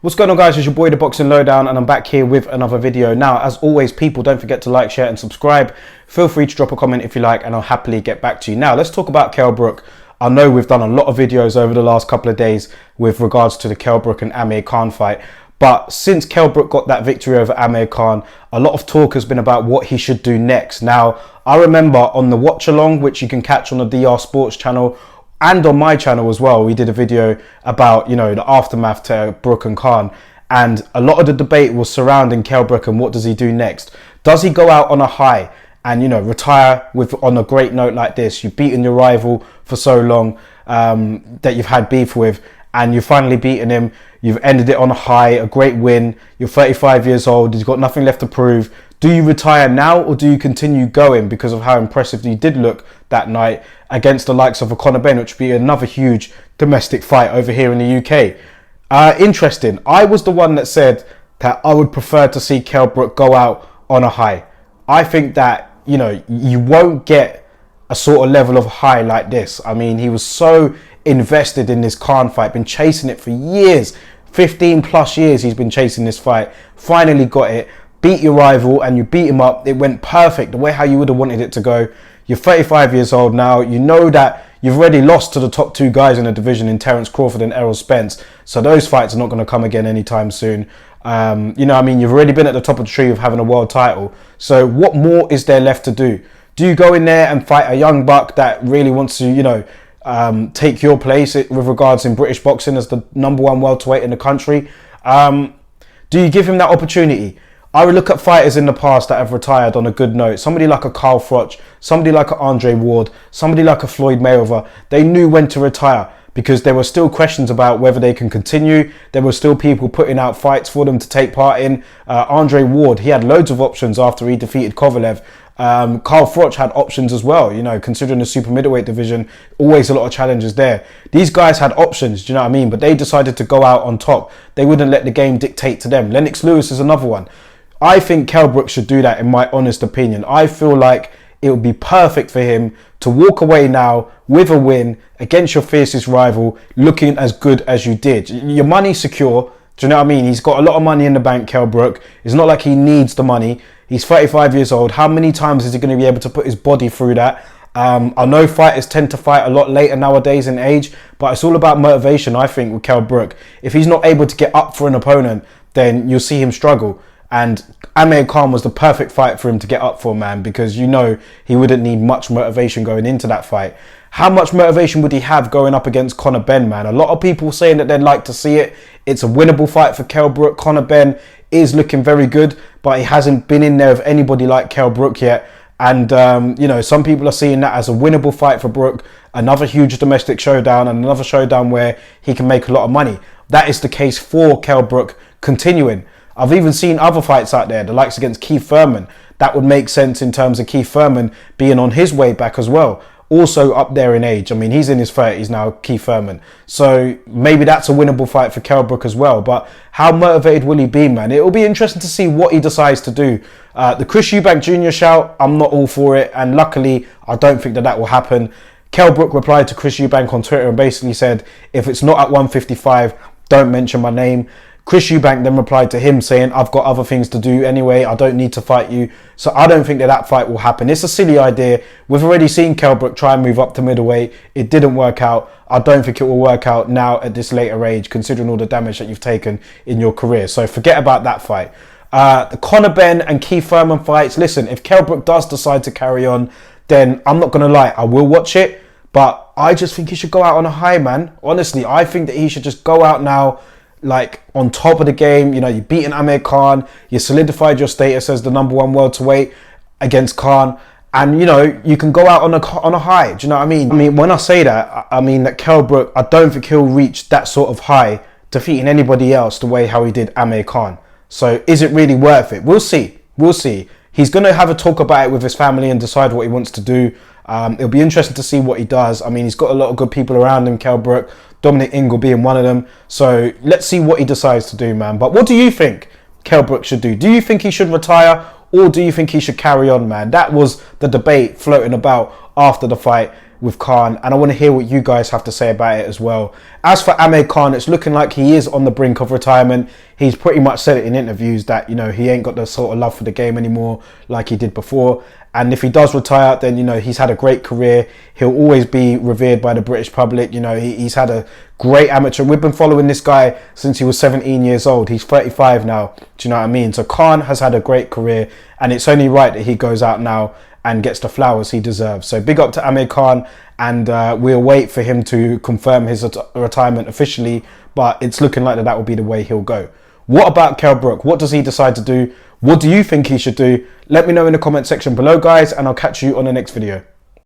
What's going on, guys? It's your boy the Boxing Lowdown, and I'm back here with another video. Now, as always, people, don't forget to like, share and subscribe. Feel free to drop a comment if you like, and I'll happily get back to you. Now, let's talk about Kell Brook. I know we've done a lot of videos over the last couple of days with regards to the Kell Brook and Amir Khan fight, but since Kell Brook got that victory over Amir Khan, a lot of talk has been about what he should do next. Now, I remember on the watch along, which you can catch on the DR Sports channel and on my channel as well, we did a video about, you know, the aftermath to Brook and Khan, and a lot of the debate was surrounding Kell Brook and what does he do next. Does he go out on a high and, you know, retire with on a great note like this? You've beaten your rival for so long that you've had beef with, and you've finally beaten him. You've ended it on a high, a great win. You're 35 years old. You've got nothing left to prove. Do you retire now, or do you continue going because of how impressive you did look that night against the likes of a Conor Benn, which would be another huge domestic fight over here in the UK? Interesting. I was the one that said that I would prefer to see Kell Brook go out on a high. I think that, you know, you won't get a sort of level of high like this. I mean, he was so invested in this Khan fight, been chasing it for years, 15 plus years he's been chasing this fight, finally got it, beat your rival, and you beat him up. It went perfect, the way how you would have wanted it to go. You're 35 years old now. You know that you've already lost to the top two guys in the division in Terence Crawford and Errol Spence, so those fights are not going to come again anytime soon. You know, I mean, you've already been at the top of the tree of having a world title, so what more is there left to do? Do you go in there and fight a young buck that really wants to, you know, take your place with regards in British boxing as the #1 welterweight in the country? Do you give him that opportunity? I would look at fighters in the past that have retired on a good note. Somebody like a Carl Froch, somebody like a Andre Ward, somebody like a Floyd Mayweather. They knew when to retire because there were still questions about whether they can continue. There were still people putting out fights for them to take part in. Andre Ward, he had loads of options after he defeated Kovalev. Carl Froch had options as well, you know, considering the super middleweight division, always a lot of challenges there. These guys had options, do you know what I mean? But they decided to go out on top. They wouldn't let the game dictate to them. Lennox Lewis is another one. I think Kell Brook should do that, in my honest opinion. I feel like it would be perfect for him to walk away now with a win against your fiercest rival, looking as good as you did. Your money's secure. Do you know what I mean? He's got a lot of money in the bank, Kell Brook. It's not like he needs the money. He's 35 years old. How many times is he going to be able to put his body through that? I know fighters tend to fight a lot later nowadays in age, but it's all about motivation, I think, with Kell Brook. If he's not able to get up for an opponent, then you'll see him struggle. And Amir Khan was the perfect fight for him to get up for, man, because you know he wouldn't need much motivation going into that fight. How much motivation would he have going up against Conor Benn, man? A lot of people saying that they'd like to see it. It's a winnable fight for Kell Brook. Conor Benn is looking very good, but he hasn't been in there with anybody like Kell Brook yet. And, you know, some people are seeing that as a winnable fight for Brook, another huge domestic showdown and another showdown where he can make a lot of money. That is the case for Kell Brook continuing. I've even seen other fights out there, the likes against Keith Thurman. That would make sense in terms of Keith Thurman being on his way back as well. Also up there in age. I mean, he's in his 30s now, Keith Thurman. So maybe that's a winnable fight for Kell Brook as well. But how motivated will he be, man? It will be interesting to see what he decides to do. The Chris Eubank Jr. shout, I'm not all for it. And luckily, I don't think that that will happen. Kell Brook replied to Chris Eubank on Twitter and basically said, if it's not at 155, don't mention my name. Chris Eubank then replied to him saying, I've got other things to do anyway. I don't need to fight you. So I don't think that that fight will happen. It's a silly idea. We've already seen Kell Brook try and move up to middleweight. It didn't work out. I don't think it will work out now at this later age, considering all the damage that you've taken in your career. So forget about that fight. The Conor Benn and Keith Thurman fights. Listen, if Kell Brook does decide to carry on, then I'm not going to lie, I will watch it. But I just think he should go out on a high, man. Honestly, I think that he should just go out now like on top of the game. You know, you've beaten Amir Khan, you solidified your status as the #1 welterweight against Khan, and you know you can go out on a high. Do you know what I mean? I mean, when I say that, I mean that Kell Brook, I don't think he'll reach that sort of high defeating anybody else the way how he did Amir Khan. So is it really worth it? We'll see. We'll see. He's going to have a talk about it with his family and decide what he wants to do. It'll be interesting to see what he does. I mean, he's got a lot of good people around him, Kell Brook, Dominic Ingle being one of them. So let's see what he decides to do, man. But what do you think Kell Brook should do? Do you think he should retire, or do you think he should carry on, man? That was the debate floating about after the fight with Khan, and I want to hear what you guys have to say about it as well. As for Amir Khan, it's looking like he is on the brink of retirement. He's pretty much said it in interviews that, you know, he ain't got the sort of love for the game anymore like he did before. And if he does retire, then, you know, he's had a great career. He'll always be revered by the British public. You know, he's had a great amateur. We've been following this guy since he was 17 years old. He's 35 now. Do you know what I mean? So Khan has had a great career, and it's only right that he goes out now and gets the flowers he deserves. So big up to Amir Khan, and we'll wait for him to confirm his retirement officially, but it's looking like that will be the way he'll go. What about Kell Brook? What does he decide to do? What do you think he should do? Let me know in the comment section below, guys, and I'll catch you on the next video.